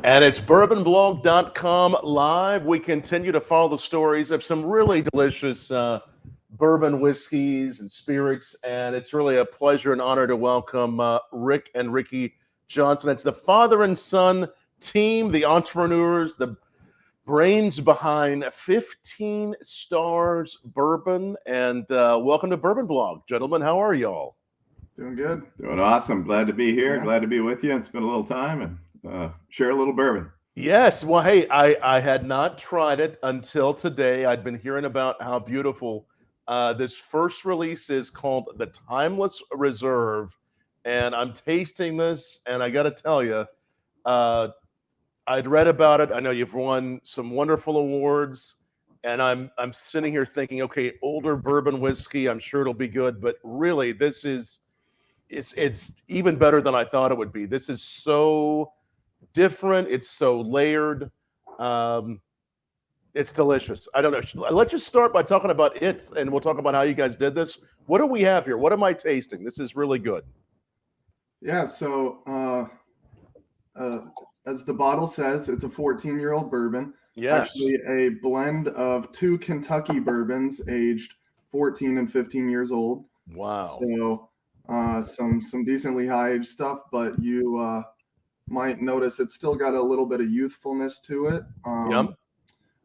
And it's bourbonblog.com live. We continue to follow the stories of some really delicious bourbon whiskeys and spirits. And it's really a pleasure and honor to welcome Rick and Ricky Johnson. It's the father and son team, the entrepreneurs, the brains behind 15 Stars Bourbon. And welcome to Bourbon Blog. Gentlemen, how are y'all? Doing good. Doing awesome. Glad to be here. Yeah. Glad to be with you and spend a little time and share a little bourbon. Yes. Well, hey, I had not tried it until today. I'd been hearing about how beautiful this first release is, called the Timeless Reserve. And I'm tasting this, and I got to tell you, I'd read about it. I know you've won some wonderful awards, and I'm sitting here thinking, okay, older bourbon whiskey, I'm sure it'll be good, but really, this is it's even better than I thought it would be. This is so different. It's so layered. It's delicious. I don't know. Let's just start by talking about it, and we'll talk about how you guys did this. What do we have here? What am I tasting? This is really good. Yeah. So, as the bottle says, it's a 14-year-old bourbon. Yes. Actually, a blend of two Kentucky bourbons, aged 14 and 15 years old. Wow. So, some decently high-aged stuff, but you might notice it's still got a little bit of youthfulness to it. Yep.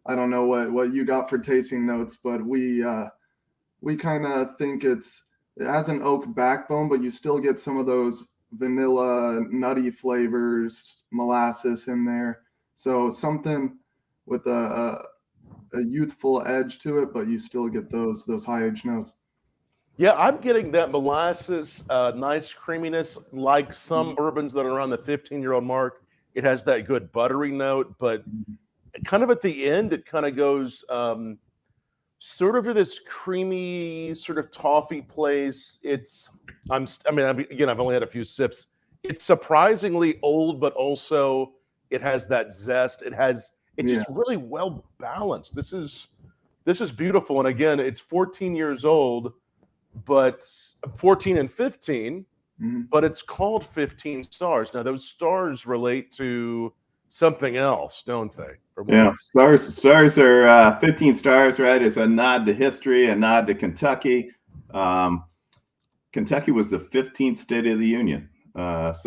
I don't know what you got for tasting notes, but we kind of think it has an oak backbone, but you still get some of those vanilla, nutty flavors, molasses in there. So something with a youthful edge to it, but you still get those high-aged notes. Yeah, I'm getting that molasses, nice creaminess, like some bourbons that are around the 15-year-old mark. It has that good buttery note, but kind of at the end, it kind of goes sort of to this creamy sort of toffee place. I've only had a few sips. It's surprisingly old, but also it has that zest. It's just really well balanced. This is beautiful. And again, it's 14 years old, but 14 and 15, but it's called 15 stars. Now, those stars relate to something else, don't they? Yeah, stars are 15 stars, right? It's a nod to history, a nod to Kentucky. Kentucky was the 15th state of the Union. That's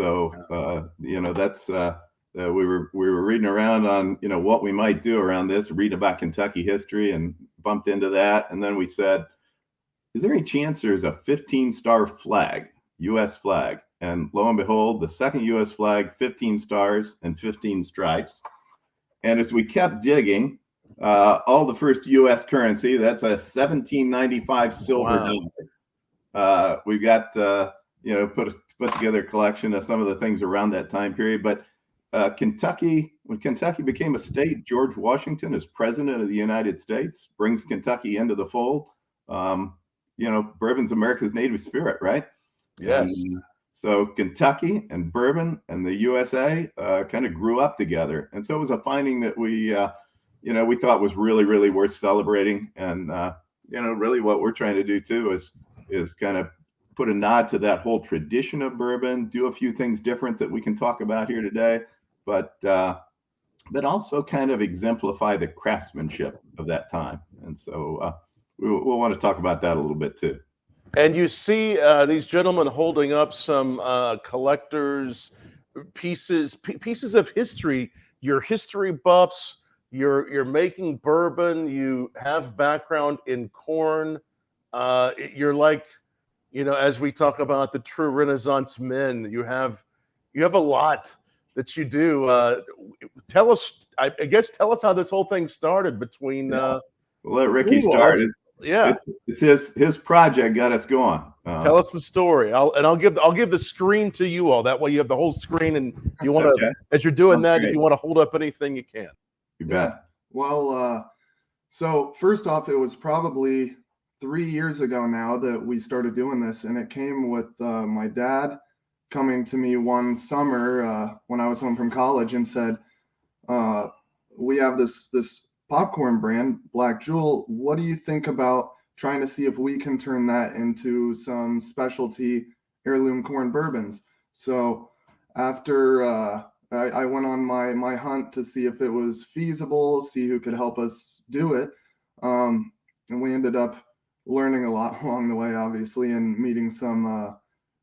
we were reading around on, what we might do around this, read about Kentucky history, and bumped into that. And then we said, is there any chance there's a 15-star flag, U.S. flag? And lo and behold, the second U.S. flag, 15 stars and 15 stripes. And as we kept digging, all the first U.S. currency, that's a 1795 silver dollar. We got, put together a collection of some of the things around that time period. But Kentucky, when Kentucky became a state, George Washington, as president of the United States, brings Kentucky into the fold. Bourbon's America's native spirit, right? Yes. And so Kentucky and bourbon and the USA kind of grew up together. And so it was a finding that we thought was really, really worth celebrating. And, really what we're trying to do too is kind of put a nod to that whole tradition of bourbon, do a few things different that we can talk about here today, but also kind of exemplify the craftsmanship of that time. And so we'll want to talk about that a little bit too. And you see these gentlemen holding up some collectors' pieces of history. You're history buffs. You're making bourbon. You have background in corn. You're like, as we talk about the true Renaissance men, you have a lot that you do. Tell us how this whole thing started between. We'll let Ricky start. Yeah, it's his project got us going. Tell us the story. I'll give the screen to you all. That way you have the whole screen, and you want to, as you're doing that, if you want to hold up anything, you can. You bet. Well, so first off, it was probably 3 years ago now that we started doing this, and it came with my dad coming to me one summer when I was home from college and said, "We have this popcorn brand, Black Jewel. What do you think about trying to see if we can turn that into some specialty heirloom corn bourbons?" So after I went on my hunt to see if it was feasible, see who could help us do it. And we ended up learning a lot along the way, obviously, and meeting some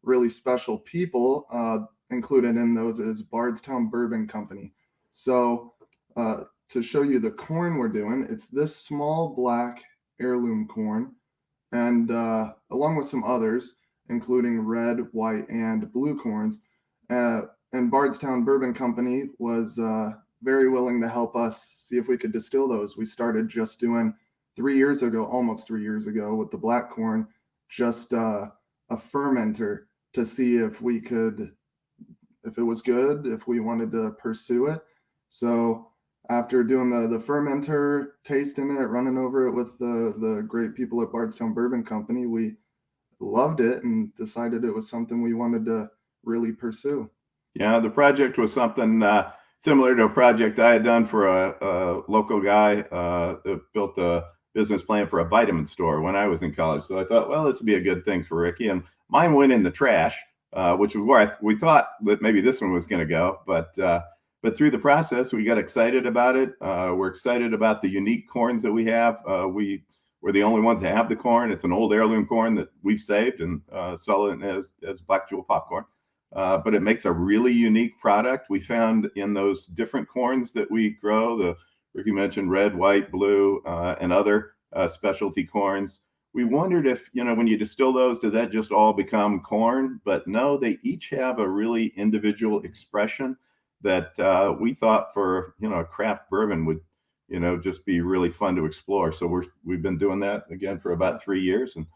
really special people. Included in those is Bardstown Bourbon Company. So to show you the corn we're doing, it's this small black heirloom corn, and along with some others, including red, white, and blue corns. And Bardstown Bourbon Company was very willing to help us see if we could distill those. We started just doing 3 years ago, almost 3 years ago, with the black corn, just a fermenter to see if we could, if it was good, if we wanted to pursue it. So after doing the fermenter, tasting it, running over it with the great people at Bardstown Bourbon Company, we loved it and decided it was something we wanted to really pursue. Yeah, the project was something similar to a project I had done for a local guy that built a business plan for a vitamin store when I was in college. So I thought, well, this would be a good thing for Ricky. And mine went in the trash, which was where we thought that maybe this one was going to go. But through the process, we got excited about it. We're excited about the unique corns that we have. We're the only ones that have the corn. It's an old heirloom corn that we've saved and sell it as Black Jewel popcorn. But it makes a really unique product. We found in those different corns that we grow, Ricky mentioned red, white, blue, and other specialty corns. We wondered if, when you distill those, did that just all become corn? But no, they each have a really individual expression that we thought for, a craft bourbon would, just be really fun to explore. So we've been doing that again for about 3 years, and,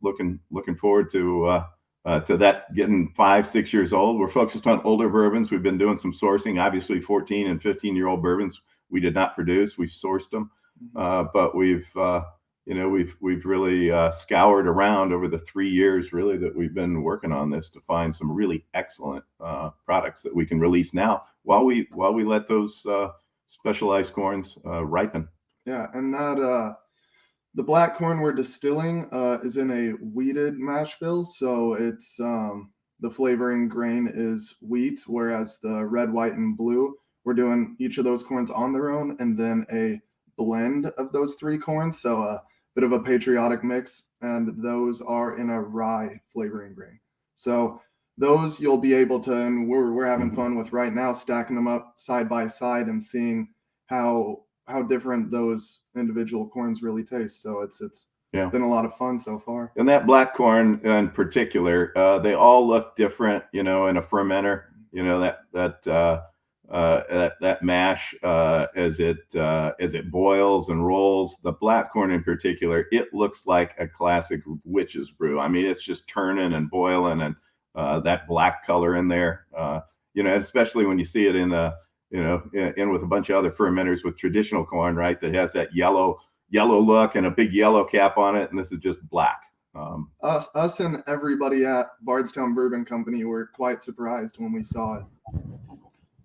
looking forward to that getting 5-6 years old. We're focused on older bourbons. We've been doing some sourcing. Obviously 14 and 15-year-old bourbons we did not produce. We've sourced them, but we've really scoured around over the 3 years really that we've been working on this to find some really excellent products that we can release now while we let those specialized corns ripen. Yeah, and that the black corn we're distilling is in a wheated mash bill, so it's the flavoring grain is wheat, whereas the red, white, and blue, we're doing each of those corns on their own, and then a blend of those 3 corns, so a bit of a patriotic mix, and those are in a rye flavoring grain. So those you'll be able to, and we're having fun with right now, stacking them up side by side and seeing how different those individual corns really taste. So it's been a lot of fun so far. And that black corn in particular, they all look different, in a fermenter, that mash as it boils and rolls. The black corn in particular, it looks like a classic witch's brew. I mean, it's just turning and boiling, and that black color in there, especially when you see it in with a bunch of other fermenters with traditional corn, right? That has that yellow look and a big yellow cap on it, and this is just black. Us and everybody at Bardstown Bourbon Company were quite surprised when we saw it.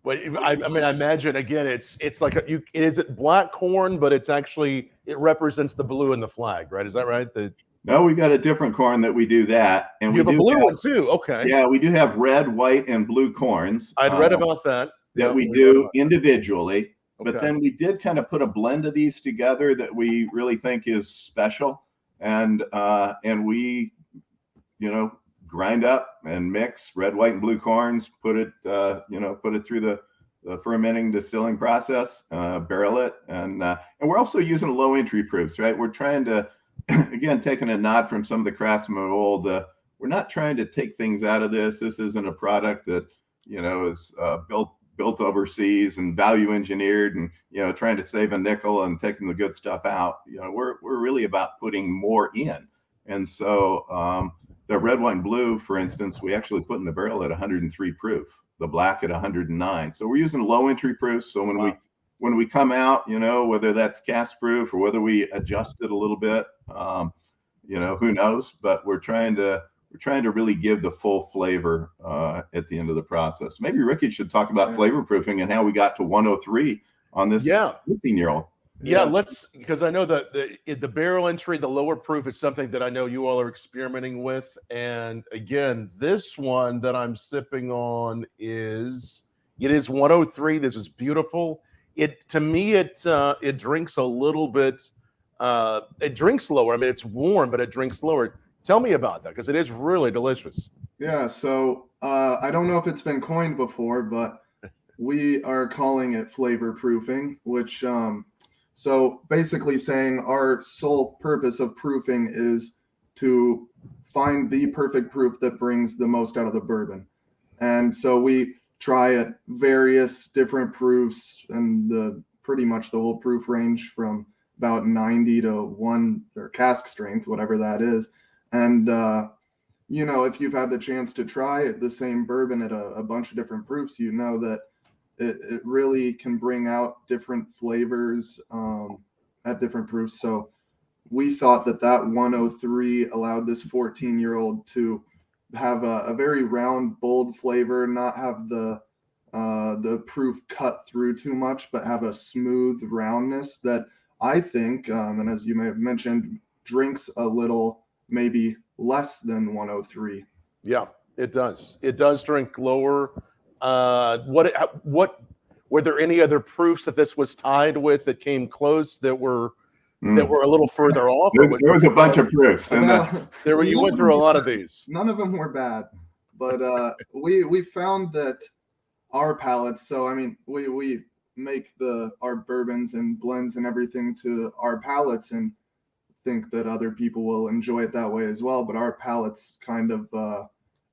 But I mean, I imagine again, it's like is it black corn, but it represents the blue in the flag, right? Is that right? No, we got a different corn that we do that, and you have a blue one too. Okay. Yeah, we do have red, white, and blue corns. I'd read about that. That we do individually, but then we did kind of put a blend of these together that we really think is special, and we, grind up and mix red, white, and blue corns, put it through the fermenting distilling process, barrel it, and we're also using low entry proofs, right? We're trying to, again, taking a nod from some of the craftsmen of old. We're not trying to take things out of this. This isn't a product that is built overseas and value engineered and trying to save a nickel and taking the good stuff out. We're really about putting more in. And so the red, white, and blue, for instance, we actually put in the barrel at 103 proof, the black at 109. So we're using low entry proofs. So when we come out, whether that's cast proof or whether we adjust it a little bit, who knows, but we're trying to really give the full flavor at the end of the process. Maybe Ricky should talk about flavor proofing and how we got to 103 on this 15-year-old. Yeah, let's, because I know that the barrel entry, the lower proof is something that I know you all are experimenting with. And again, this one that I'm sipping on is It is 103. This is beautiful. To me, it drinks a little bit. It drinks slower. I mean, it's warm, but it drinks slower. Tell me about that, because it is really delicious. Yeah, so I don't know if it's been coined before, but we are calling it flavor proofing, which so basically saying our sole purpose of proofing is to find the perfect proof that brings the most out of the bourbon. And so we try at various different proofs and pretty much the whole proof range from about 90 to 1 or cask strength, whatever that is. And if you've had the chance to try the same bourbon at a bunch of different proofs, you know that it really can bring out different flavors at different proofs. So we thought that 103 allowed this 14-year-old to have a very round, bold flavor, not have the proof cut through too much, but have a smooth roundness that I think, and as you may have mentioned, drinks a little maybe less than 103. Yeah, it does. It does drink lower. What were there any other proofs that this was tied with that came close that were a little further off? There was a bunch of proofs, and you went through a lot of these. None of them were bad, but we found that our palates. So I mean, we make our bourbons and blends and everything to our palates, and think that other people will enjoy it that way as well. But our palates kind of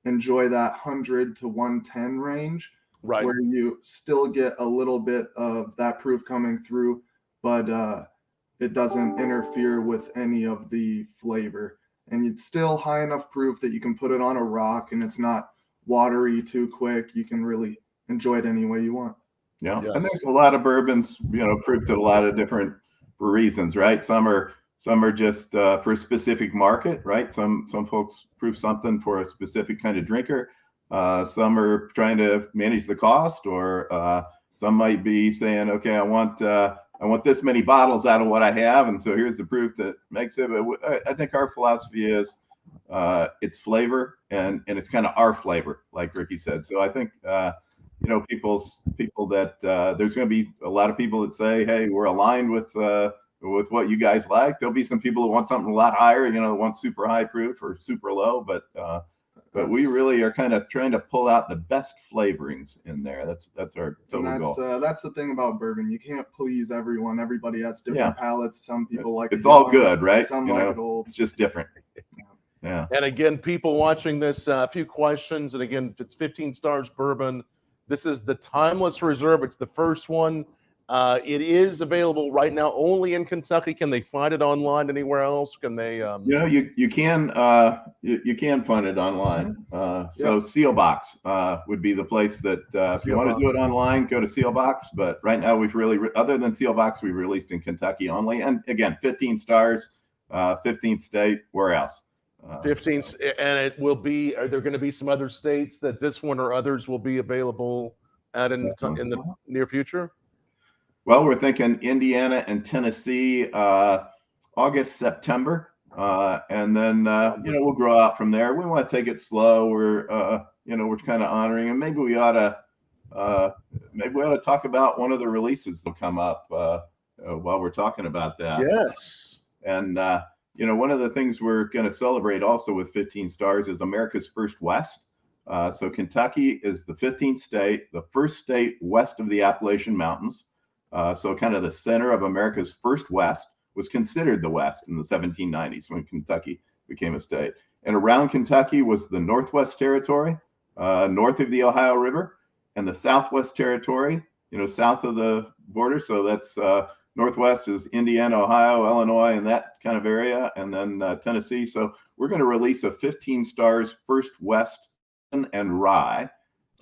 enjoy that 100 to 110 range, right, where you still get a little bit of that proof coming through, but it doesn't interfere with any of the flavor. And it's still high enough proof that you can put it on a rock and it's not watery too quick. You can really enjoy it any way you want. Yeah. Yes. And there's a lot of bourbons, proofed at a lot of different reasons, right? Some are just for a specific market, right? Some folks proof something for a specific kind of drinker. Some are trying to manage the cost, or some might be saying, okay, I want this many bottles out of what I have, and so here's the proof that makes it. But I think our philosophy is it's flavor, and it's kind of our flavor, like Ricky said. So I think people that there's going to be a lot of people that say, hey, we're aligned with what you guys like. There'll be some people that want something a lot higher, that want super high proof or super low, but we really are kind of trying to pull out the best flavorings in there. That's our total goal. That's the thing about bourbon. You can't please everyone. Everybody has different palates. Some people like it's all good, right? Some like it old. It's just different. Yeah. And again, people watching this, a few questions. And again, it's 15 Stars Bourbon. This is the Timeless Reserve. It's the first one. It is available right now only in Kentucky. Can they find it online anywhere else? Can they? You can find it online. So Sealbox would be the place that if you want to do it online, go to Sealbox. But right now we've really, other than Sealbox, we've released in Kentucky only. And again, 15 stars, 15th state. Where else? 15, and it will be. Are there going to be some other states that this one or others will be available at in the near future? Well, we're thinking Indiana and Tennessee, August, September, and then we'll grow out from there. We want to take it slow. We're kind of honoring, and maybe we ought to talk about one of the releases that'll come up while we're talking about that. Yes, and one of the things we're going to celebrate also with 15 Stars is America's First West. So Kentucky is the 15th state, the first state west of the Appalachian Mountains. So kind of the center of America's first West, was considered the West in the 1790s when Kentucky became a state. And around Kentucky was the Northwest Territory, north of the Ohio River, and the Southwest Territory, south of the border. So that's Northwest is Indiana, Ohio, Illinois, and that kind of area, and then Tennessee. So we're going to release a 15 Stars First West and rye.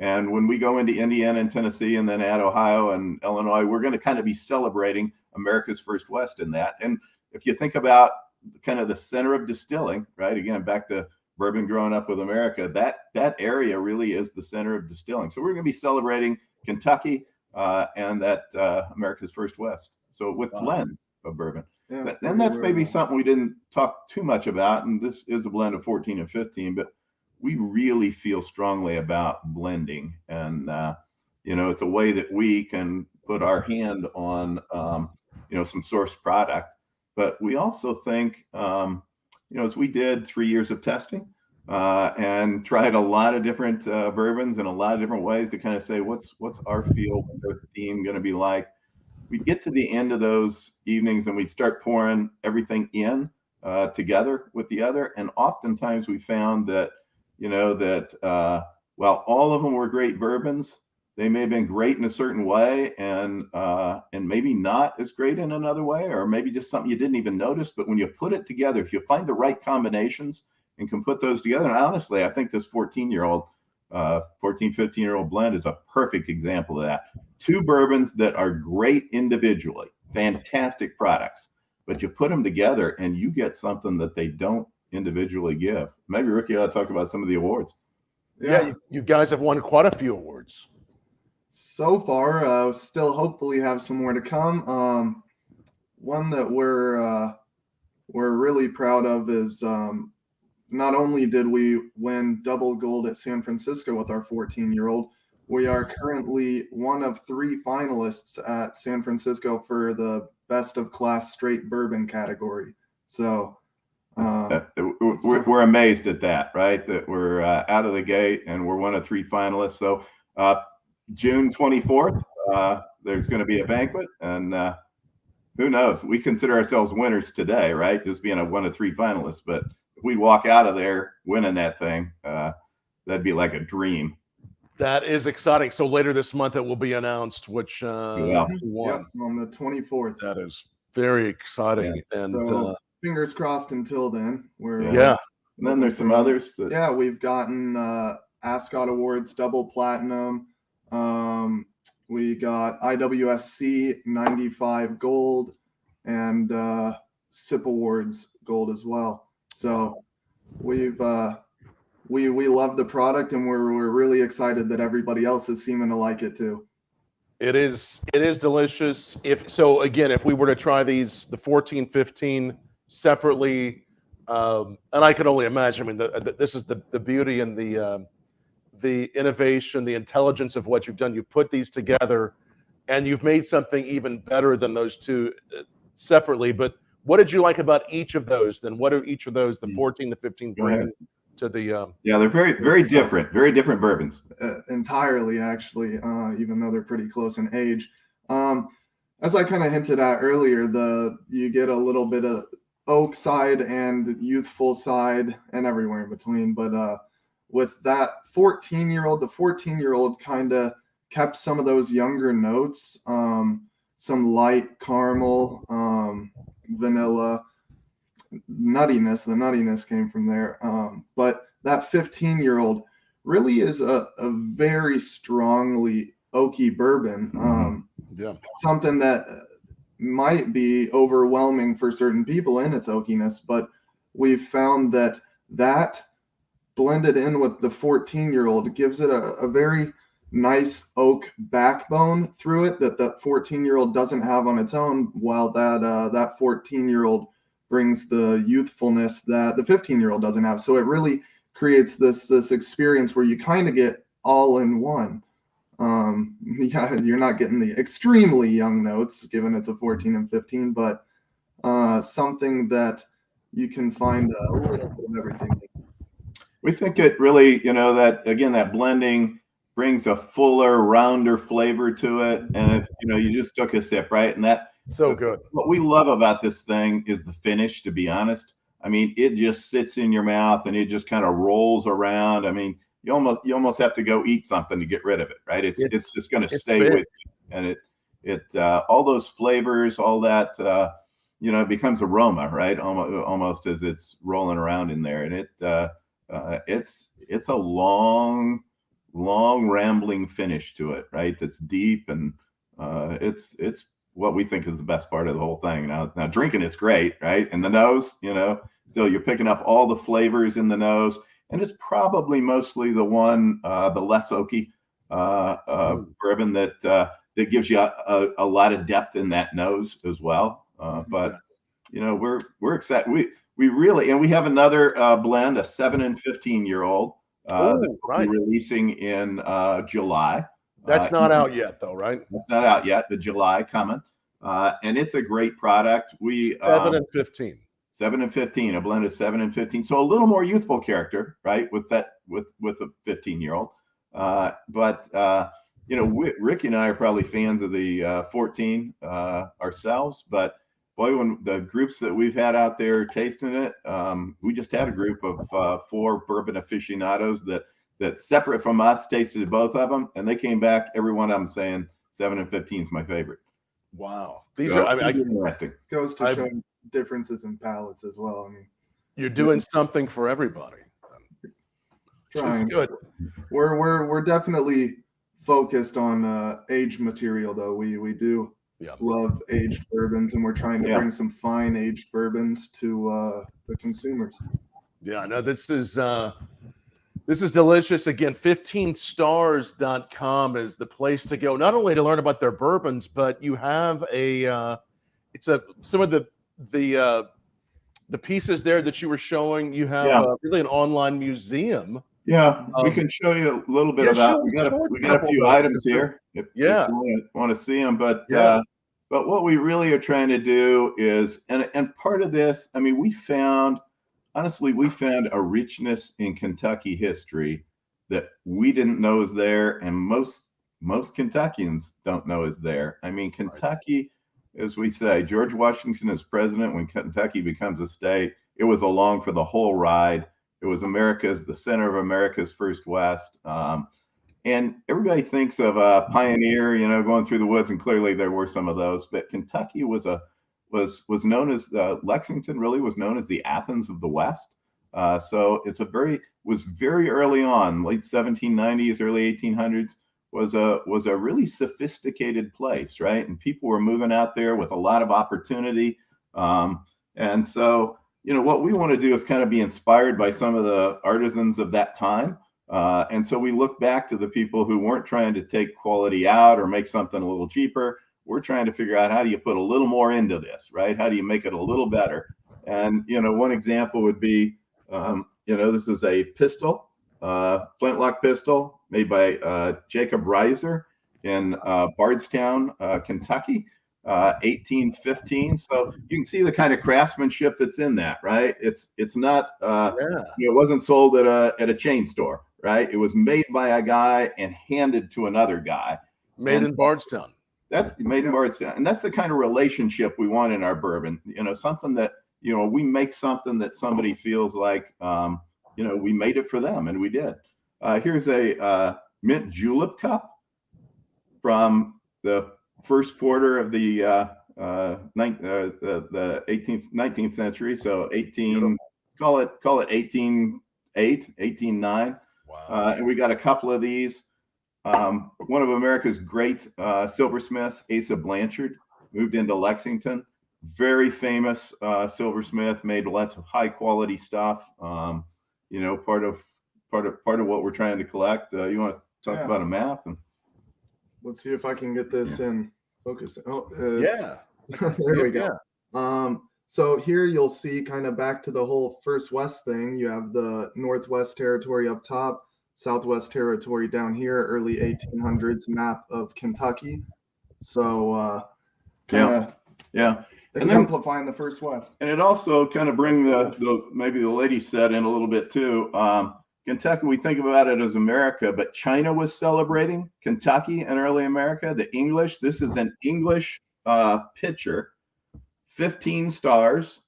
And when we go into Indiana and Tennessee and then add Ohio and Illinois, we're going to kind of be celebrating America's First West in that. And if you think about kind of the center of distilling, right? Again, back to bourbon growing up with America, that area really is the center of distilling. So we're going to be celebrating Kentucky and that America's First West. So with blends of bourbon. Yeah, and that's maybe something we didn't talk too much about. And this is a blend of 14 and 15, but we really feel strongly about blending. And it's a way that we can put our hand on, some source product. But we also think, as we did 3 years of testing and tried a lot of different bourbons in a lot of different ways to kind of say, what's our feel, what's our theme going to be like? We get to the end of those evenings and we start pouring everything in together with the other. And oftentimes we found that, while all of them were great bourbons, they may have been great in a certain way and maybe not as great in another way, or maybe just something you didn't even notice. But when you put it together, if you find the right combinations and can put those together, and honestly, I think this 15-year-old blend is a perfect example of that. Two bourbons that are great individually, fantastic products, but you put them together and you get something that they don't individually give. Maybe Ricky ought to talk about some of the awards. Yeah, you guys have won quite a few awards. So far, still hopefully have some more to come. One that we're really proud of is not only did we win double gold at San Francisco with our 14-year-old, we are currently one of 3 finalists at San Francisco for the best of class straight bourbon category. So we're amazed at that, right? That we're out of the gate and we're one of 3 finalists. So June 24th, there's going to be a banquet, and who knows? We consider ourselves winners today, right? Just being one of 3 finalists. But if we walk out of there winning that thing, that'd be like a dream. That is exciting. So later this month, it will be announced which won. Yep, on the 24th. That is very exciting. Yeah. And so, fingers crossed until then. And then there's some others. We've gotten Ascot Awards double platinum. We got IWSC 95 gold and SIP Awards gold as well. So we've we love the product, and we're really excited that everybody else is seeming to like it too. It is delicious. If we were to try the 14, 15 separately, and I can only imagine. I mean, this is the beauty and the innovation, the intelligence of what you've done. You put these together, and you've made something even better than those 2 separately. But what did you like about each of those? Then what are each of those, the 14, the 15, bring to the? They're very, very different bourbons. Entirely, actually, even though they're pretty close in age. As I kind of hinted at earlier, you get a little bit of oak side and youthful side and everywhere in between. But with that 14-year-old, the 14-year-old kind of kept some of those younger notes, some light caramel, vanilla, nuttiness. The nuttiness came from there. But that 15-year-old really is a very strongly oaky bourbon. Something that might be overwhelming for certain people in its oakiness, but we've found that blended in with the 14-year-old gives it a very nice oak backbone through it that 14-year-old doesn't have on its own, while that 14-year-old brings the youthfulness that the 15-year-old doesn't have. So it really creates this experience where you kind of get all in one. You're not getting the extremely young notes, given it's a 14 and 15, but something that you can find a little bit of everything. We think it really, that blending brings a fuller, rounder flavor to it. And if you just took a sip, right? And that so good. What we love about this thing is the finish, to be honest. I mean, it just sits in your mouth and it just kind of rolls around. I mean, you almost have to go eat something to get rid of it, right? It's just going to stay with you. And it all those flavors, all that, it becomes aroma, right? Almost as it's rolling around in there. And it's a long rambling finich to it, right? That's deep, and it's what we think is the best part of the whole thing. Now drinking it's great, right? And the nose, still you're picking up all the flavors in the nose, and it's probably mostly the less oaky bourbon that gives you a lot of depth in that nose as well. But we're excited. We really, and we have another blend, a 7 and 15-year-old that we'll be releasing in July. That's not out yet, though, right? That's not out yet. The July coming, and it's a great product. We 7 and 15. 7 and 15, a blend of 7 and 15. So a little more youthful character, right? With a 15-year-old. You know, Ricky and I are probably fans of the 14 ourselves. But boy, when the groups that we've had out there tasting it, we just had a group of 4 bourbon aficionados that separate from us tasted both of them, and they came back, every one of them saying 7 and 15 is my favorite. Wow, these are interesting. Goes to show differences in palates as well. I mean, you're doing something for everybody. Trying. Good. We're definitely focused on aged material, though. We do love aged bourbons, and we're trying to bring some fine aged bourbons to the consumers. Yeah, no, this is delicious. Again, 15stars.com is the place to go, not only to learn about their bourbons, but you have some of the pieces there that you were showing. You have really an online museum. Yeah, we can show you a little bit about. We got a few items here if you want to see them. But what we really are trying to do is, and part of this, I mean, we found a richness in Kentucky history that we didn't know is there, and most Kentuckians don't know is there. I mean, Kentucky, as we say, George Washington is president when Kentucky becomes a state. It was along for the whole ride. It was the center of America's first West. And everybody thinks of a pioneer, you know, going through the woods, and clearly there were some of those. But Kentucky was known as Lexington really was known as the Athens of the West. So was very early on, late 1790s, early 1800s, was a really sophisticated place, right? And people were moving out there with a lot of opportunity. And so, you know, what we want to do is kind of be inspired by some of the artisans of that time. And so we look back to the people who weren't trying to take quality out or make something a little cheaper. We're trying to figure out, how do you put a little more into this, right? How do you make it a little better? And, you know, one example would be, you know, this is a pistol, flintlock pistol made by Jacob Reiser in Bardstown, Kentucky, 1815. So you can see the kind of craftsmanship that's in that, right? It's not, it wasn't sold at a chain store, right? It was made by a guy and handed to another guy. Made in Bardstown. That's made in Bardstown. And that's the kind of relationship we want in our bourbon. You know, something that, you know, we make something that somebody feels like, you know, we made it for them, and we did. Here's a mint julep cup from the first quarter of the 19th century. So 18, call it 1808, 1809. Wow. And we got a couple of these. One of America's great silversmiths, Asa Blanchard, moved into Lexington. Very famous silversmith, made lots of high quality stuff. You know, part of what we're trying to collect. You want to talk about a map? And let's see if I can get this in focus. Oh, there we go. So here you'll see, kind of back to the whole First West thing. You have the Northwest Territory up top, Southwest Territory down here, early 1800s map of Kentucky. So exemplifying the First West. And it also kind of bring maybe the lady said in a little bit too. Kentucky, we think about it as America, but China was celebrating Kentucky and early America. The English, this is an English pitcher, 15 stars,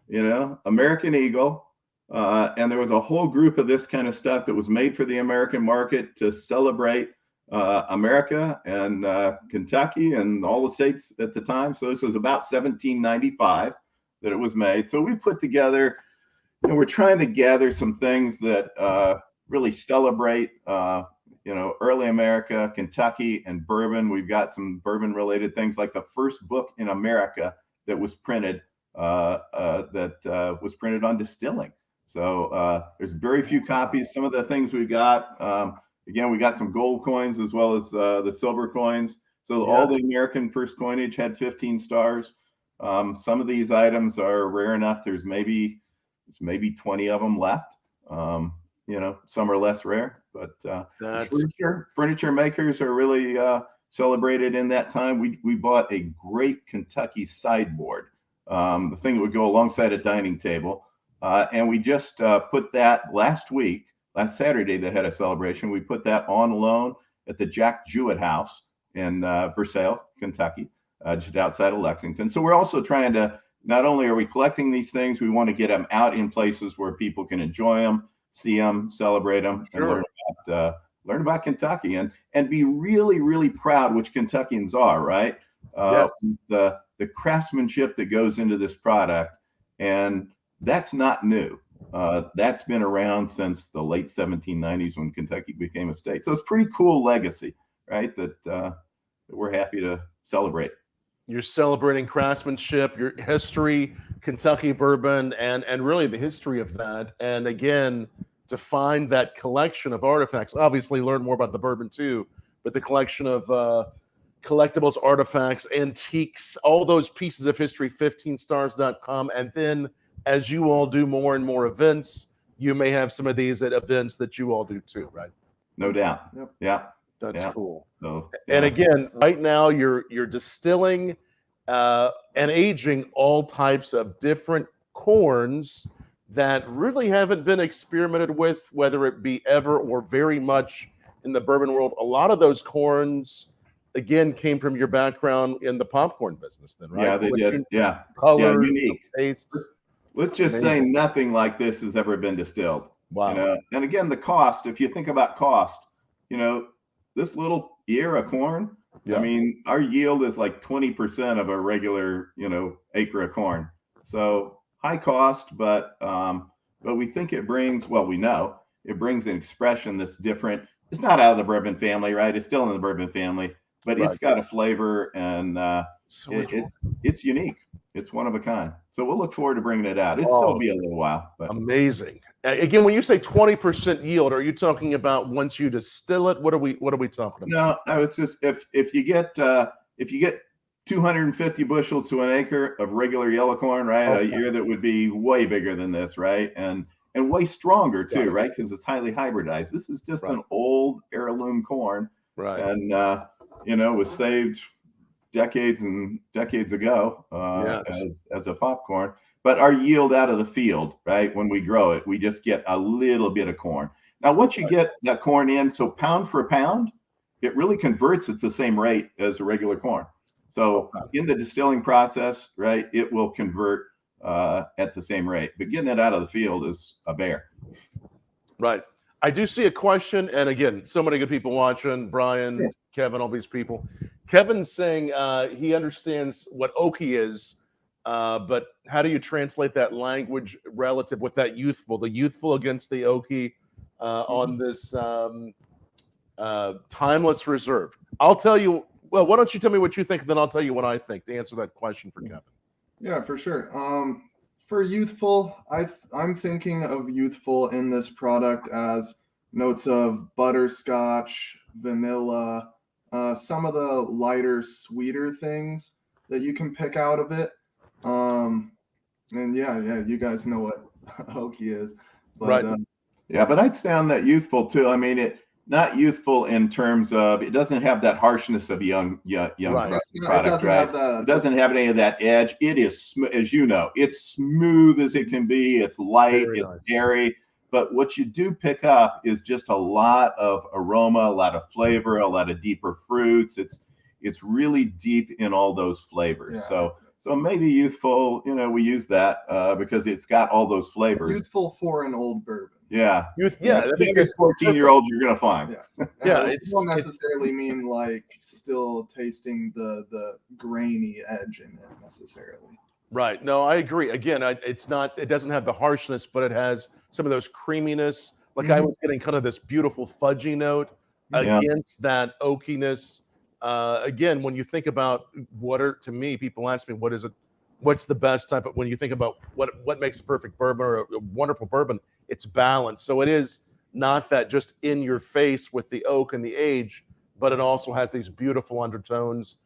you know, American Eagle. And there was a whole group of this kind of stuff that was made for the American market to celebrate America and Kentucky and all the states at the time. So this was about 1795 that it was made. So we put together, you know, we're trying to gather some things that really celebrate, you know, early America, Kentucky, and bourbon. We've got some bourbon-related things, like the first book in America that was printed was printed on distilling. So there's very few copies. Some of the things we've got, again, we got some gold coins as well as the silver coins. So all the American first coinage had 15 stars. Some of these items are rare enough. There's maybe 20 of them left. some are less rare. But That's furniture makers are really celebrated in that time. We bought a great Kentucky sideboard, the thing that would go alongside a dining table, and we just put that last Saturday. They had a celebration. We put that on loan at the Jack Jewett House in Versailles, Kentucky, just outside of Lexington. So we're also trying to, not only are we collecting these things, we want to get them out in places where people can enjoy them, see them, celebrate them, Sure. and learn about Kentucky and be really, really proud, which Kentuckians are, right? Yes. The craftsmanship that goes into this product, and that's not new. That's been around since the late 1790s when Kentucky became a state. So it's pretty cool legacy, right? That we're happy to celebrate. You're celebrating craftsmanship, your history, Kentucky bourbon, and really the history of that. And again, to find that collection of artifacts, obviously learn more about the bourbon too, but the collection of collectibles, artifacts, antiques, all those pieces of history, 15stars.com. And then as you all do more and more events, you may have some of these at events that you all do too, right? No doubt. Yep. Yeah. That's Yeah. cool. So, And again, right now you're distilling and aging all types of different corns that really haven't been experimented with, whether it be ever or very much in the bourbon world. A lot of those corns, again, came from your background in the popcorn business, then, right? Yeah, they did. Yeah. Color, Unique. tastes. Let's just say nothing like this has ever been distilled. Wow. And again, the cost, if you think about cost, this little ear of corn, Yeah. I mean, our yield is like 20% of a regular, acre of corn. So high cost, but we think it brings, we know it brings an expression that's different. It's not out of the bourbon family, right? It's still in the bourbon family, but Right. it's got a flavor and it's unique. It's one of a kind. So we'll look forward to bringing it out. It'll still be a little while, but amazing. Again, when you say 20% yield, are you talking about once you distill it? What are we talking about? no, I was just if you get 250 bushels to an acre of regular yellow corn, right? Okay. A year that would be way bigger than this, right? And way stronger too, right? Because it's highly hybridized. This is just an old heirloom corn, Right. and was saved decades and decades ago as a popcorn. But our yield out of the field, right, when we grow it, we just get a little bit of corn. Now, once you get that corn in, so pound for pound, it really converts at the same rate as a regular corn. So in the distilling process, right, it will convert at the same rate. But getting it out of the field is a bear. Right. I do see a question, and again, so many good people watching, Brian, Kevin, all these people. Kevin's saying he understands what oaky is, but how do you translate that language relative with that the youthful against the oaky on this timeless reserve? I'll tell you, well, why don't you tell me what you think, and then I'll tell you what I think to answer that question for Kevin. Yeah, for sure. For youthful, I'm thinking of youthful in this product as notes of butterscotch, vanilla, some of the lighter, sweeter things that you can pick out of it. And you guys know what oaky is, but, right? But I'd sound that youthful too. I mean, not youthful in terms of it doesn't have that harshness of young product, right? It doesn't have any of that edge. It is, as you know, it's smooth as it can be. It's light, it's airy. But what you do pick up is just a lot of aroma, a lot of flavor, a lot of deeper fruits. It's really deep in all those flavors. Yeah. So maybe youthful, we use that because it's got all those flavors. Youthful for an old bourbon. Yeah. I think that's 14-year-old you're gonna find. Yeah. It won't necessarily mean like still tasting the grainy edge in it necessarily. Right. No, I agree. Again, it doesn't have the harshness, but it has some of those creaminess. Like I was getting kind of this beautiful fudgy note against that oakiness. Again, when you think about to me, people ask me, what's the best type of, when you think about what makes a perfect bourbon or a wonderful bourbon, it's balance. So it is not that just in your face with the oak and the age, but it also has these beautiful undertones,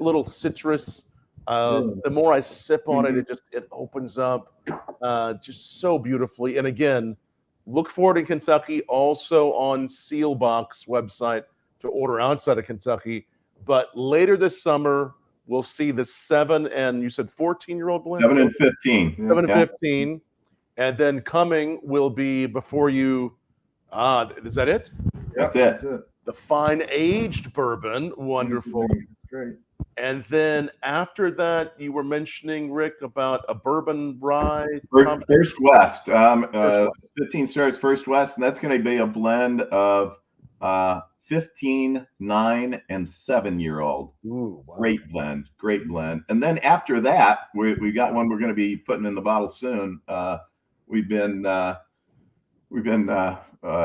little citrus. The more I sip on it, it opens up just so beautifully. And again, look for it in Kentucky, also on Sealbox website to order outside of Kentucky. But later this summer, we'll see the 7 and you said 14-year-old blend? 7 and 15. 7 and 15. And then coming will be before you, is that it? That's That's it. it. The fine aged bourbon. Wonderful. Great. And then after that, you were mentioning, Rick, about a bourbon rye. First West. First West. 15 Stars First West, and that's going to be a blend of 15, 9, and 7-year-old. Ooh, wow. Great blend. And then after that, we got one we're going to be putting in the bottle soon. We've been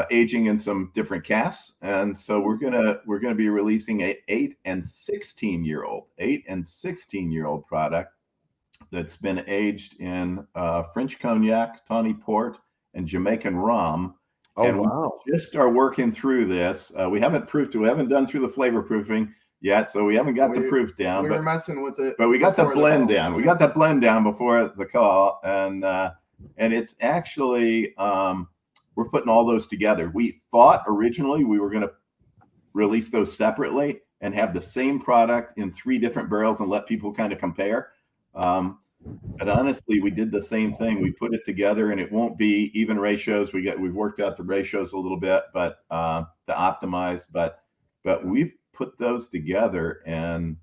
aging in some different casks, and so we're gonna be releasing a 8 and 16-year-old product that's been aged in French cognac, tawny port, and Jamaican rum. Oh, and wow. we just are working through this. We haven't done through the flavor proofing yet, so we haven't got the proof down. We were messing with it, but we got the blend down. We got the blend down before the call, and it's actually we're putting all those together. We thought originally we were going to release those separately and have the same product in 3 different barrels and let people kind of compare. But honestly, we did the same thing. We put it together, and it won't be even ratios. We've worked out the ratios a little bit, but to optimize. But we've put those together, and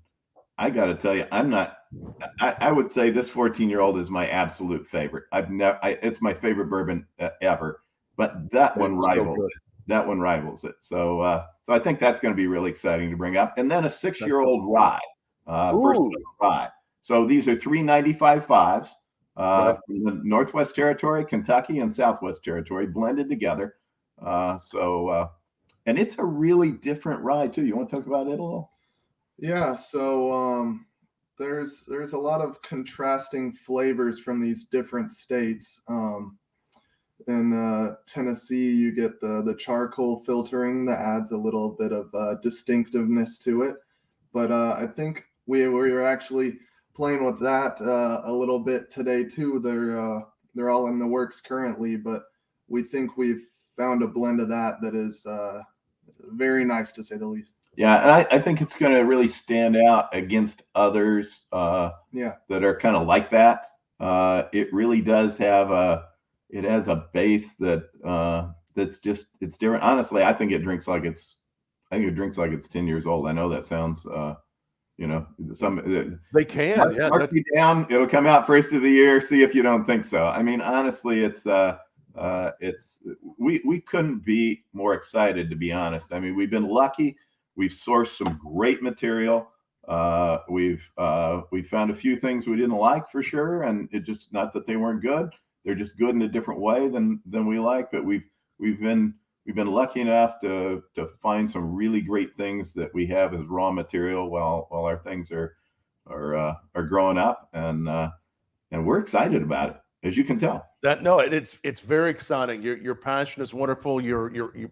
I got to tell you, I would say this 14-year-old is my absolute favorite. It's my favorite bourbon ever. But that one rivals it. That one rivals it. So I think that's going to be really exciting to bring up. And then a 6-year-old rye, first rye. So these are 395 5s from the Northwest Territory, Kentucky, and Southwest Territory blended together. And it's a really different rye too. You want to talk about it a little? Yeah. So there's a lot of contrasting flavors from these different states. In Tennessee, you get the charcoal filtering that adds a little bit of distinctiveness to it. But I think we were actually playing with that a little bit today too. They're all in the works currently, but we think we've found a blend of that is very nice, to say the least. Yeah, and I think it's going to really stand out against others that are kind of like that. It really does have it has a base that's just, it's different. Honestly, I think it drinks like it's 10 years old. I know that sounds they can mark me down. It'll come out first of the year. See if you don't think so. I mean, honestly, we couldn't be more excited, to be honest. I mean, we've been lucky. We've sourced some great material. We found a few things we didn't like for sure, and it just, not that they weren't good. They're just good in a different way than we like. But we've been lucky enough to find some really great things that we have as raw material while our things are growing up, and we're excited about it, as you can tell. It's very exciting. Your passion is wonderful.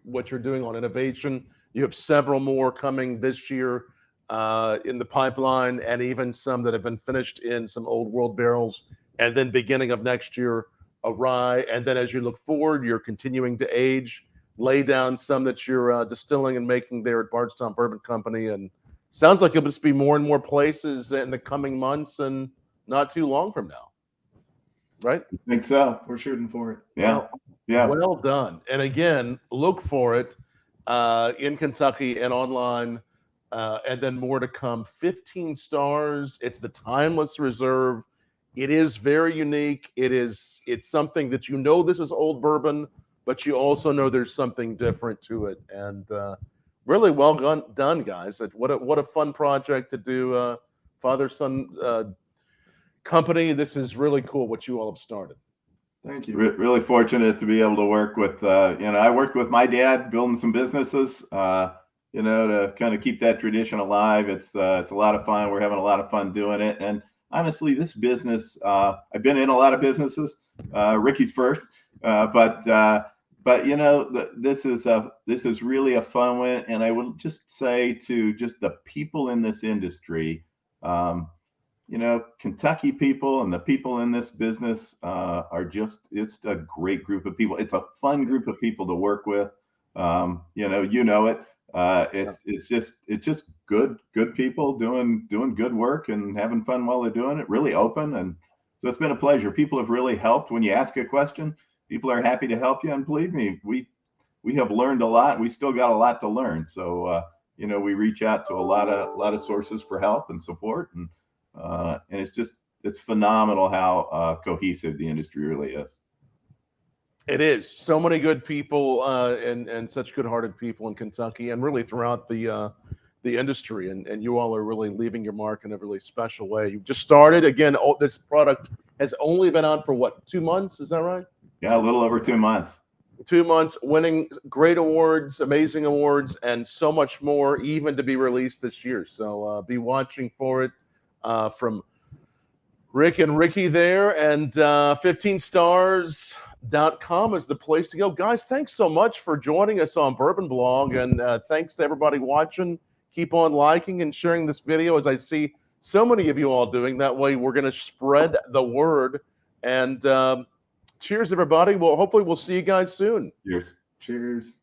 What you're doing on innovation. You have several more coming this year in the pipeline, and even some that have been finished in some old world barrels. And then beginning of next year, a rye. And then as you look forward, you're continuing to age, lay down some that you're distilling and making there at Bardstown Bourbon Company. And sounds like it'll just be more and more places in the coming months and not too long from now. Right? I think so. We're shooting for it. Yeah. Well done. And again, look for it in Kentucky and online, and then more to come. 15 stars. It's the timeless reserve. It is very unique. It's something that this is old bourbon, but you also know there's something different to it. And really well done, guys. What a fun project to do. Father-son company. This is really cool what you all have started. Thank you. Really fortunate to be able to work with, I worked with my dad building some businesses, to kind of keep that tradition alive. It's a lot of fun. We're having a lot of fun doing it. And honestly, this business, I've been in a lot of businesses, Ricky's first, but this is really a fun one. And I would just say to just the people in this industry, you know, Kentucky people and the people in this business are it's a great group of people. It's a fun group of people to work with. You know it. It's just good people doing good work and having fun while they're doing it. Really open, and so it's been a pleasure. People have really helped. When you ask a question, people are happy to help you, and believe me, we have learned a lot. We still got a lot to learn. So you know, we reach out to a lot of sources for help and support, and it's phenomenal how cohesive the industry really is. It is. So many good people and such good-hearted people in Kentucky and really throughout the industry. And you all are really leaving your mark in a really special way. You've just started. Again, this product has only been out for, what, 2 months? Is that right? Yeah, a little over 2 months. 2 months, winning great awards, amazing awards, and so much more, even to be released this year. So be watching for it from Rick and Ricky there. And 15stars.com is the place to go. Guys, thanks so much for joining us on Bourbon Blog. And thanks to everybody watching. Keep on liking and sharing this video, as I see so many of you all doing. That way we're going to spread the word. And cheers, everybody. Well, hopefully we'll see you guys soon. Cheers. Cheers.